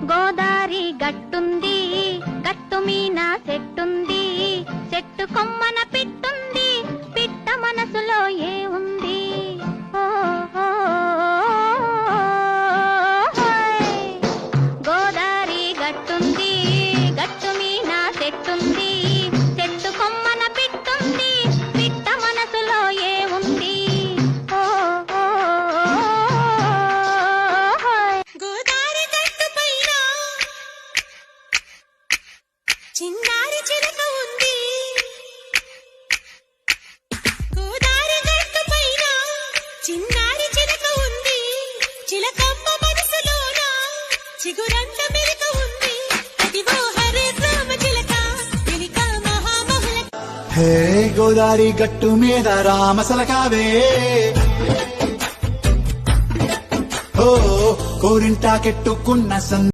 గోదారి గట్టుంది, గట్టు మీన చెట్టుంది, చెట్టు కొమ్మన పిట్టుంది, పిట్ట మనసులో ఏ ఉంది? గోదారి గట్టుంది, గట్టు మీన చెట్టుంది, చెట్టు కొమ్మన పిట్టుంది, పిట్ట మనసులో ఏ ఉంది? గోదారి గట్టు పైన చిన్నారి చిలక ఉంది. గోదారి గట్టు పైన చిన్నారి చిలక ఉంది. చిలకమ్మ మనసులోన చిగురంత మెలిక ఉంది. అదిగో హరే రామ చిలక చిలిక మహామహుల. హే గోదారి గట్టు మీద రామసలకావే, ఓ కోరింటా కెట్టుకున్న